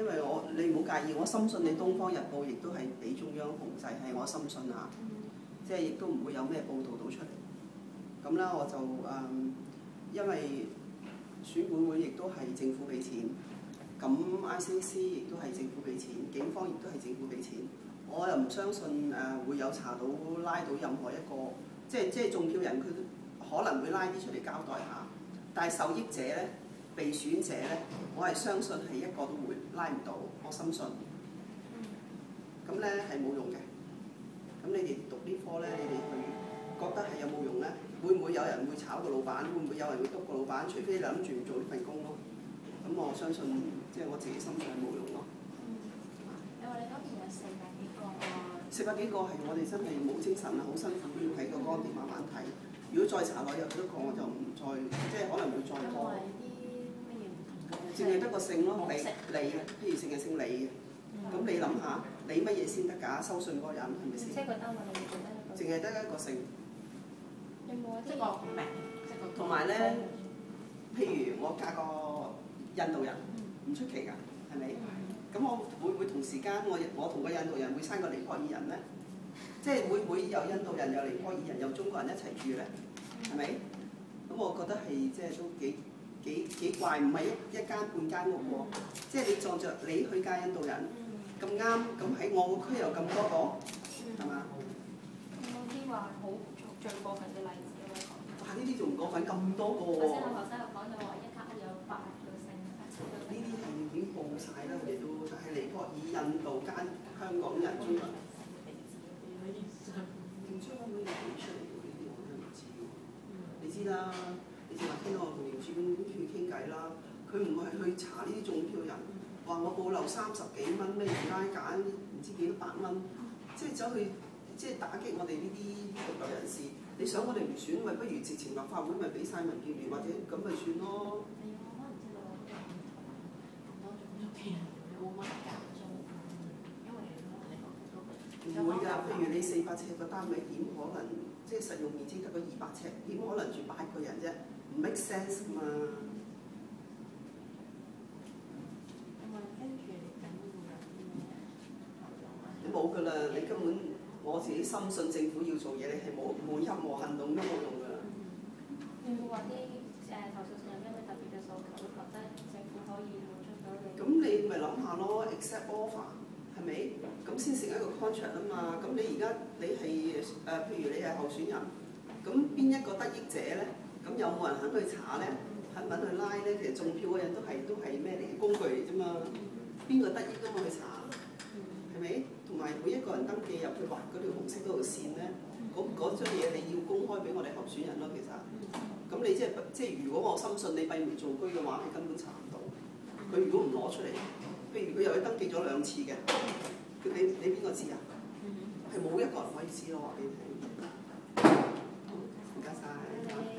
因為你唔好介意，我深信你《東方日報》亦都係俾中央控制，係我深信啊，即係亦都唔會有咩報導到出嚟。咁啦，我就因為選管會亦都係政府俾錢，咁 ICAC 亦都係政府俾錢，警方亦都係政府俾錢。我又唔相信會有查到拉到任何一個，即係中票人，佢可能會拉啲出嚟交代下。但係受益者咧、被選者咧，我係相信係一個都會拉唔到，我深信。咁咧係冇用嘅。咁你哋讀呢科咧，你哋去覺得係有冇用咧？會唔會有人會炒個老闆？會唔會有人會督個老闆？除非你諗住做呢份工咯。咁我相信，即係我自己深信係冇用咯。你話你嗰邊有400幾個400幾個係我哋真係冇精神啊，好辛苦要喺個光碟慢慢睇。如果再查落有幾多個，我就唔再，即係可能會再多。有冇啲乜嘢唔同嘅？淨係得個姓咯，你，譬如淨係姓李嘅。咁你諗下，你乜嘢先得㗎？收信嗰個人係咪先？即係個單位你會覺得一個。淨係得一個姓。有冇一啲個名？即係個。同埋咧，譬如我嫁個印度人，唔出奇㗎，係咪？咁我會唔會同時間我同個印度人會生個尼泊爾人咧？即係會唔會有印度人、有尼泊爾人、有中國人一齊住咧？係咪？咁我覺得係即係都幾怪，唔係一間半間屋喎。即係你撞着你去嫁印度人咁啱，咁喺我個區又咁多個，係嘛？有冇啲話好最過分嘅例子可以講？哇！呢啲仲唔過分咁多個喎。頭先我頭先又講咗話一間屋有8個姓，呢啲係已經報晒啦，佢哋都係尼泊爾、印度加香港人、中國人。點知可唔可以俾出嚟喎？呢啲我真係唔知喎。你知啦，你淨係聽到我同廉署去傾偈啦，佢唔係去查呢啲中票人，話我保留30幾蚊，咩而家揀唔知幾多百蚊，即係走去即係打擊我哋呢啲獨立人士。你想我哋唔選，咪不如直情立法會咪俾晒民建聯或者咁咪算咯。唔會㗎，譬如你400尺個單位，點可能即係實用面積得個200尺，點可能住8個人啫？唔 make sense 㗎嘛。你冇㗎啦，你根本我自己深信政府要做嘢，你係冇任何行動都冇用㗎。有冇話啲投訴上有咩特別嘅訴求，覺得政府可以付出到你？咁你咪諗下咯 ，accept offer 係咪？咁先成一個 contract 啊嘛。咁你而家你係譬如你係候選人，咁邊一個得益者咧？咁有冇人肯去查咧？肯唔肯去拉咧？其實中票嘅人都係咩嚟嘅工具嚟啫嘛。邊個得益都冇去查，係咪？同埋每一個人登記入去畫嗰條紅色嗰條線咧，嗰張嘢你要公開俾我哋候選人咯。其實，咁你即係如果我深信你閉門造車嘅話，你根本查唔到。佢如果唔攞出嚟，譬如佢又去登記咗2次嘅，你邊個知啊？係冇一個人可以知咯，話俾你聽。唔該晒。